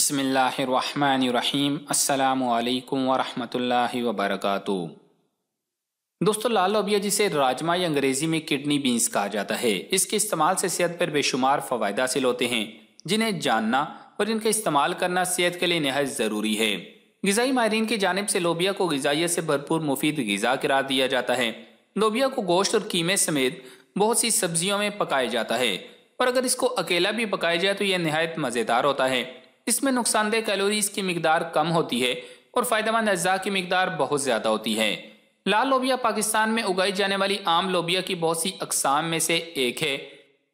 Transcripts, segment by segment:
बिस्मिल्लाहिर्रहमानिर्रहीम। अस्सलामु अलैकुम वरहमतुल्लाहि वबरकातुहू। दोस्तों, लाल लोबिया जिसे राजमा या अंग्रेजी में किडनी बीन्स कहा जाता है, इसके इस्तेमाल से सेहत पर बेशुमार फ़वाइद हासिल होते हैं, जिन्हें जानना और इनका इस्तेमाल करना सेहत के लिए नहायत ज़रूरी है। ग़िज़ाई माहिरीन की जानिब से लोबिया को ग़िज़ाइयत से भरपूर मुफीद ग़िज़ा करार दिया जाता है। लोबिया को गोश्त और कीमे समेत बहुत सी सब्जियों में पकाया जाता है, और अगर इसको अकेला भी पकाया जाए तो यह नहायत मज़ेदार होता है। इसमें नुकसानदेह कैलोरीज की मिकदार कम होती है और फ़ायदेमंद अज्जा की मिकदार बहुत ज़्यादा होती है। लाल लोबिया पाकिस्तान में उगाई जाने वाली आम लोबिया की बहुत सी अक़साम में से एक है।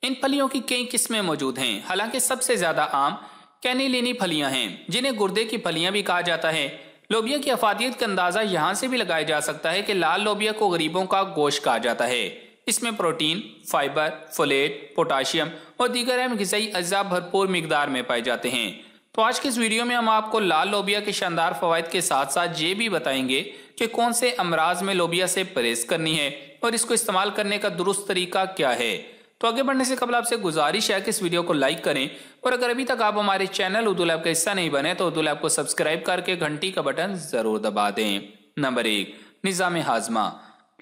इन फलियों की कई किस्में मौजूद हैं, हालांकि सबसे ज़्यादा आम कैनिलिनी फलियां हैं, जिन्हें गुर्दे की फलियां भी कहा जाता है। लोबिया की अफादियत का अंदाज़ा यहाँ से भी लगाया जा सकता है कि लाल लोबिया को गरीबों का गोश्त कहा जाता है। इसमें प्रोटीन, फाइबर, फोलेट, पोटाशियम और दीगर अहम ग़िज़ाई अज्जा भरपूर मिकदार में पाए जाते हैं। तो आज के इस वीडियो में हम आपको लाल लोबिया के शानदार फ़वाइद के साथ साथ ये भी बताएंगे कि कौन से अमराज में लोबिया से परहेज करनी है और इसको इस्तेमाल करने का दुरुस्त तरीका क्या है। तो आगे बढ़ने से कबल आपसे गुजारिश है कि इस वीडियो को लाइक करें, और अगर अभी तक आप हमारे चैनल उर्दू लैब का हिस्सा नहीं बने तो उर्दू लैब को सब्सक्राइब करके घंटी का बटन ज़रूर दबा दें। नंबर 1, निज़ाम हाजमा।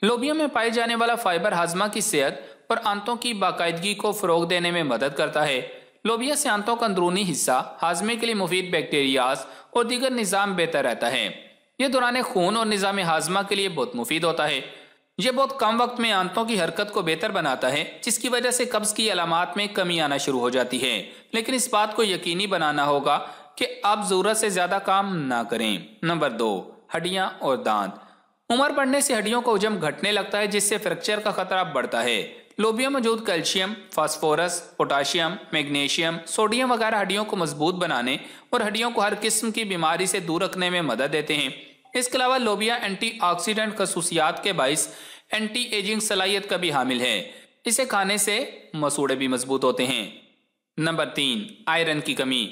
लोबिया में पाए जाने वाला फाइबर हाजमा की सेहत और आंतों की बाकायदगी को फ़रोग देने में मदद करता है। लोबिया से आंतों का अंदरूनी हिस्सा हाजमे के लिए मुफीद बैक्टीरियाज और दीगर निज़ाम बेहतर रहता है। यह दौरान खून और निज़ाम हाजमा के लिए बहुत मुफीद होता है। यह बहुत कम वक्त में आंतों की हरकत को बेहतर बनाता है, जिसकी वजह से कब्ज की अलामात में कमी आना शुरू हो जाती है। लेकिन इस बात को यकीनी बनाना होगा कि आप ज़रूरत से ज़्यादा काम ना करें। नंबर 2, हड्डियाँ और दांत। उम्र बढ़ने से हड्डियों का वजन घटने लगता है, जिससे फ्रैक्चर का खतरा बढ़ता है। लोबिया मौजूद calcium, phosphorus, potassium, magnesium, sodium वगैरह हड्डियों को मजबूत बनाने और हड्डियों को हर किस्म की बीमारी से दूर रखने में मदद देते हैं। इसके अलावा लोबिया एंटीऑक्सीडेंट खसूसियात के बाइस एंटी एजिंग सलाहियत का भी हामिल है। इसे खाने से मसूड़े भी मजबूत होते हैं। नंबर 3, आयरन की कमी।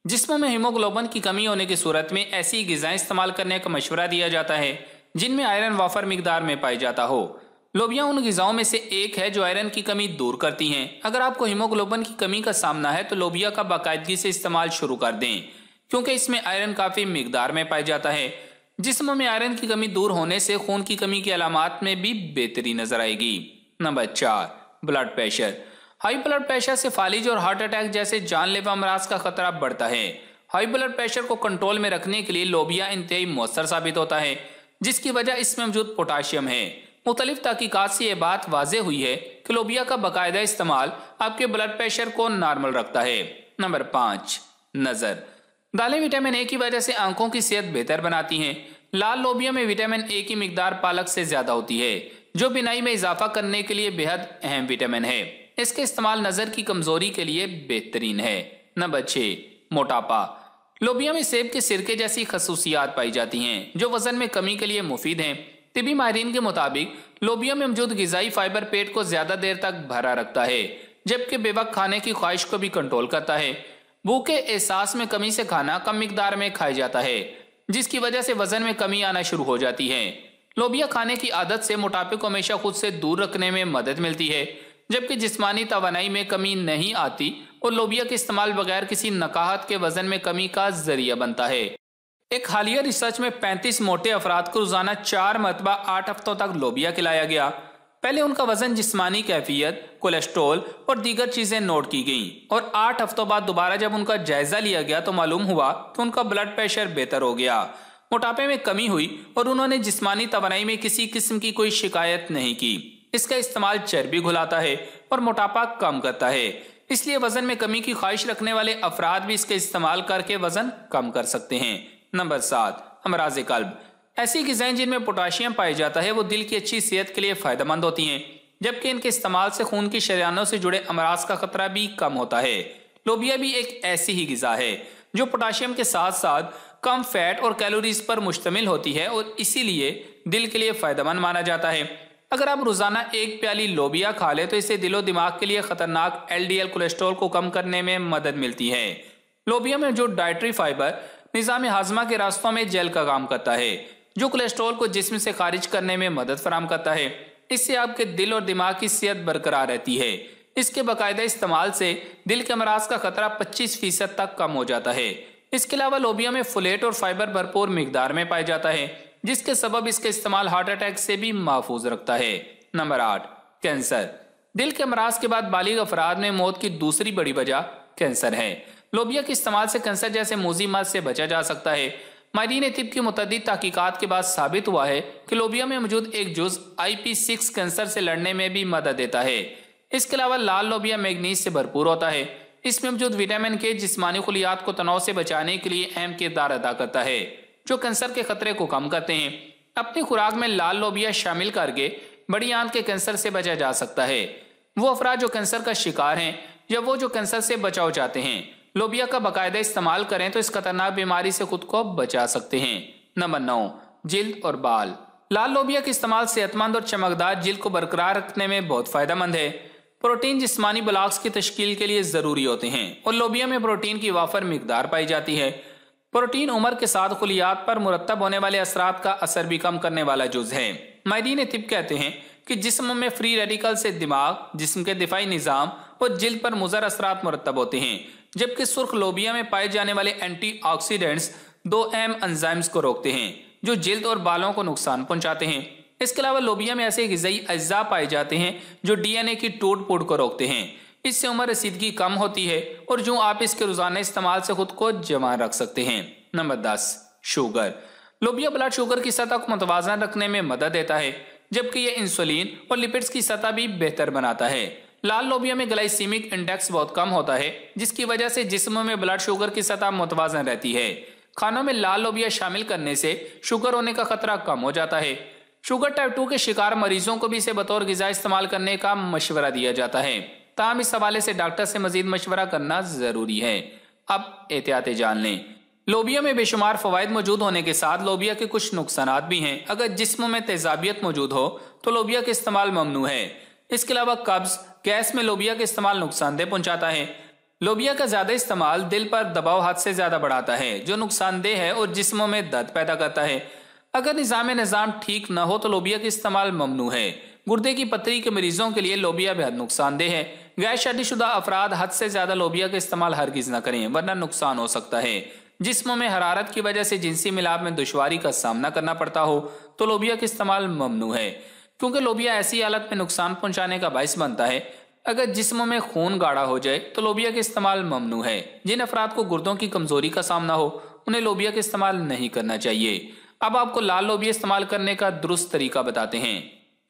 जिस्म में हीमोग्लोबिन की कमी होने की सूरत में ऐसी ग़िज़ाएं इस्तेमाल करने का मशवरा दिया जाता है जिनमें आयरन वाफर मिकदार में पाई जाता हो। लोबिया उन ग़िज़ाओं में से एक है जो आयरन की कमी दूर करती हैं। अगर आपको हीमोग्लोबिन की कमी का सामना है तो लोबिया का बाकायदगी से इस्तेमाल शुरू कर दें, क्योंकि इसमें आयरन काफ़ी मिकदार में पाया जाता है। जिस्म में आयरन की कमी दूर होने से खून की कमी की अलामात में भी बेहतरी नजर आएगी। Number 4, blood pressure. High blood pressure से फालिज और हार्ट अटैक जैसे जानलेवा अमराज का खतरा बढ़ता है। हाई ब्लड प्रेशर को कंट्रोल में रखने के लिए लोबिया इंतहाई मौसर साबित होता है, जिसकी वजह इसमें मौजूद पोटाशियम है। मुख्तलिफ तहकीकात से यह बात वाज़ेह हुई है कि लोबिया का बाकायदा इस्तेमाल आपके ब्लड प्रेशर को नॉर्मल रखता है। नंबर 5, नज़र। दालें विटामिन ए की वजह से आंखों की सेहत बेहतर बनाती हैं। लाल लोबिया में विटामिन ए की मिकदार पालक से ज़्यादा होती है, जो बिनाई में इजाफा करने के लिए बेहद अहम विटामिन है। इसके इस्तेमाल नज़र की कमज़ोरी के लिए बेहतरीन है। नंबर 6, मोटापा। लोबिया में सेब के सिरके जैसी खसूसियात पाई जाती हैं, जो वज़न में कमी के लिए मुफीद हैं। तिबी माहिरीन के मुताबिक लोबिया में मौजूद ग़िज़ाई फाइबर पेट को ज़्यादा देर तक भरा रखता है, जबकि बेवक्त खाने की ख्वाहिश को भी कंट्रोल करता है। भूख के एहसास में कमी से खाना कम मिकदार में खाया जाता है, जिसकी वजह से वज़न में कमी आना शुरू हो जाती है। लोबिया खाने की आदत से मोटापे को हमेशा खुद से दूर रखने में मदद मिलती है, जबकि जिस्मानी तवानाई में कमी नहीं आती, और लोबिया के इस्तेमाल बगैर किसी नकाहत के वज़न में कमी का जरिया बनता है। एक हालिया रिसर्च में 35 मोटे अफराद को रोजाना 4 मरतबा 8 हफ्तों तक लोबिया खिलाया गया। पहले उनका वजन, जिस्मानी कैफियत, कोलेस्ट्रॉल और दीगर चीजें नोट की गईं, और 8 हफ्तों बाद दोबारा जब उनका जायजा लिया गया तो मालूम हुआ कि उनका ब्लड प्रेशर बेहतर हो गया, मोटापे में कमी हुई और उन्होंने जिस्मानी तवानाई में किसी किस्म की कोई शिकायत नहीं की। इसका इस्तेमाल चर्बी घुलाता है और मोटापा कम करता है, इसलिए वजन में कमी की ख्वाहिश रखने वाले अफराद भी इसका इस्तेमाल करके वजन कम कर सकते हैं। नंबर 7, अमराज कल्ब। ऐसी ग़िज़ाएं जिनमें पोटाशियम पाया जाता है वो दिल की अच्छी सेहत के लिए फ़ायदेमंद होती हैं, जबकि इनके इस्तेमाल से खून की शरीयानों से जुड़े अमराज का खतरा भी कम होता है। लोबिया भी एक ऐसी ही ग़िज़ा है जो पोटाशियम के साथ साथ कम फैट और कैलोरीज पर मुश्तमिल होती है, और इसीलिए दिल के लिए फ़ायदेमंद माना जाता है। अगर आप रोज़ाना 1 प्याली लोबिया खा लें तो इससे दिलो दिमाग के लिए ख़तरनाक LDL कोलेस्ट्रॉल को कम करने में मदद मिलती है। लोबिया में जो डाइटरी फाइबर निज़ाम हाजमा के रास्तों में जेल का काम करता है, जो कोलेस्ट्रॉल को जिस्म से खारिज करने में मदद फराहम करता है। इससे आपके दिल और दिमाग की सेहत बरकरार रहती है। इसके बाकायदा इस्तेमाल से दिल के अमराज का खतरा 25% तक कम हो जाता है। इसके अलावा लोबिया में फोलेट और फाइबर भरपूर मिकदार में पाया जाता है, जिसके सबब इसका इस्तेमाल हार्ट अटैक से भी महफूज रखता है। Number 8, cancer. दिल के अमराज के बाद बालिग अफराद में मौत की दूसरी बड़ी वजह कैंसर है। लोबिया के इस्तेमाल से कैंसर जैसे मोजी मर्ज से बचा जा सकता है। माहिरीन तिब की मुतअद्दिद तहकीकात के बाद साबित हुआ है कि लोबिया में मौजूद एक जुज़ IP6 कैंसर से लड़ने में भी मदद देता है। इसके अलावा लाल लोबिया मैग्नीज से भरपूर होता है। इसमें मौजूद विटामिन के जिस्मानी खुलियात को तनाव से बचाने के लिए अहम किरदार अदा करता है, जो कैंसर के खतरे को कम करते हैं। अपनी खुराक में लाल लोबिया शामिल करके बड़ी आंत के कैंसर से बचा जा सकता है। वो अफराद जो कैंसर का शिकार हैं या वो जो कैंसर से बचाव चाहते हैं, लोबिया का बाकायदा इस्तेमाल करें तो इस खतरनाक बीमारी से खुद को बचा सकते हैं। नंबर 9, जिल्द और बाल। लाल लोबिया के इस्तेमाल सेहतमंद और चमकदार जिल्द को बरकरार रखने में बहुत फायदेमंद है। प्रोटीन जिस्मानी ब्लॉक्स की तश्कील के लिए जरूरी होते हैं और लोबिया में प्रोटीन की वाफर मिकदार पाई जाती है। प्रोटीन उम्र के साथ खुलियात पर मुरतब होने वाले असरात का असर भी कम करने वाला जुज है। माहिरीन तिब कहते हैं कि जिस्म में फ्री रेडिकल से दिमाग, जिस्म के दिफाई निज़ाम और जिल्द पर मुज़र असरात मुरतब होते हैं, जबकि सुर्ख लोबिया में पाए जाने वाले एंटीऑक्सीडेंट्स 2 अहम एंजाइम्स को रोकते हैं जो जिल्द और बालों को नुकसान पहुंचाते हैं। इसके अलावा लोबिया में ऐसे ग़िज़ाई अज्जा पाए जाते हैं जो DNA की टूट फूट को रोकते हैं। इससे उम्र रसीदगी कम होती है और जो आप इसके रोजाना इस्तेमाल से खुद को जमा रख सकते हैं। Number 10, sugar. लोबिया ब्लड शुगर की सतह को मुतवाज़न रखने में मदद देता है, जबकि यह इंसुलिन और लिपिड्स की सतह भी बेहतर बनाता है। लाल लोबिया में ग्लाइसीमिक इंडेक्स बहुत कम होता है, जिसकी वजह से जिस्म में ब्लड शुगर की सतह मुतवाज़न रहती है। खानों में लाल लोबिया शामिल करने से शुगर होने का खतरा कम हो जाता है। शुगर टाइप 2 के शिकार मरीजों को भी इसे बतौर ग़िज़ा इस्तेमाल करने का मशवरा दिया जाता है। ताहम इस हवाले से डॉक्टर से मजीद मशवरा करना जरूरी है। अब एहतियात जान लें। लोबिया में बेशुमार फवायद मौजूद होने के साथ लोबिया के कुछ नुकसानात भी हैं। अगर जिस्म में तेजाबियत मौजूद हो तो लोबिया का इस्तेमाल ममनू है। इसके अलावा कब्ज, गैस में लोबिया का इस्तेमाल नुकसानदेह पहुंचाता है। लोबिया का ज्यादा इस्तेमाल दिल पर दबाव हद से ज्यादा बढ़ाता है, जो नुकसानदेह है और जिस्मों में दर्द पैदा करता है। अगर निज़ाम ठीक न हो तो लोबिया का इस्तेमाल ममनू है। गुर्दे की पथरी के मरीजों के लिए लोबिया बेहद नुकसानदेह है। गैर शादीशुदा अफराद हद से ज्यादा लोबिया का इस्तेमाल हरगिज न करें, वरना नुकसान हो सकता है। जिस्म में हरारत की वजह से जिनसी मिलाप में दुश्वारी का सामना करना पड़ता हो तो लोबिया का इस्तेमाल ममनू है, क्योंकि लोबिया ऐसी हालत में नुकसान पहुंचाने का बाइस बनता है। अगर जिस्म में खून गाढ़ा हो जाए तो लोबिया का इस्तेमाल ममनू है। जिन अफराद को गुर्दों की कमजोरी का सामना हो उन्हें लोबिया का इस्तेमाल नहीं करना चाहिए। अब आपको लाल लोबिया इस्तेमाल करने का दुरुस्त तरीका बताते हैं।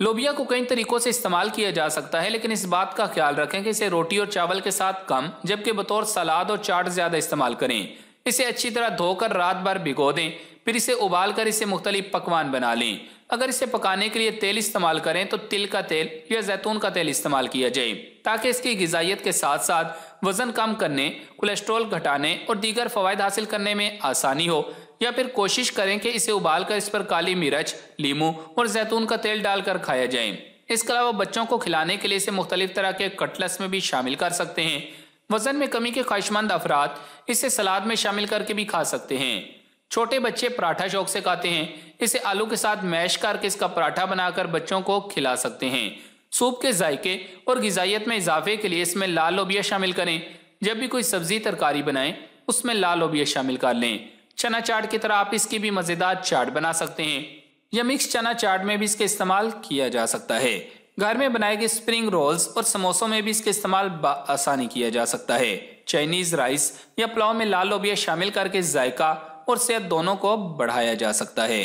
लोबिया को कई तरीकों से इस्तेमाल किया जा सकता है, लेकिन इस बात का ख्याल रखें कि इसे रोटी और चावल के साथ कम, जबकि बतौर सलाद और चाट ज्यादा इस्तेमाल करें। इसे अच्छी तरह धोकर रात भर भिगो दें, फिर इसे उबाल कर इसे मुख्तलिफ पकवान बना लें। अगर इसे पकाने के लिए तेल इस्तेमाल करें तो तिल का तेल या जैतून का तेल इस्तेमाल किया जाए, ताकि इसकी ग़िज़ाइयत के साथ साथ वजन कम करने, कोलेस्ट्रॉल घटाने और दीगर फवायद हासिल करने में आसानी हो। या फिर कोशिश करें कि इसे उबालकर इस पर काली मिर्च, लीमू और जैतून का तेल डालकर खाया जाए। इसके अलावा बच्चों को खिलाने के लिए इसे मुख्तलिफ तरह के कटलेट्स में भी शामिल कर सकते हैं। वजन में कमी के ख्वाहिशमंद अफराद इसे सलाद में शामिल करके भी खा सकते हैं। छोटे बच्चे पराठा शौक से खाते हैं। इसे आलू के साथ मैश करके इसका पराठा बनाकर बच्चों को खिला सकते हैं। सूप के जायके और ग़िज़ाइयत में इजाफे के लिए इसमें लाल लोबिया शामिल करें। जब भी कोई सब्जी तरकारी बनाएं उसमें लाल लोबिया शामिल कर लें। चना चाट की तरह आप इसकी भी मज़ेदार चाट बना सकते हैं, या मिक्स चना चाट में भी इसका इस्तेमाल किया जा सकता है। घर में बनाए गए स्प्रिंग रोल्स और समोसों में भी इसका इस्तेमाल आसानी किया जा सकता है। चाइनीज राइस या पुलाव में लाल लोबिया शामिल करके जायका और सेहत दोनों को बढ़ाया जा सकता है।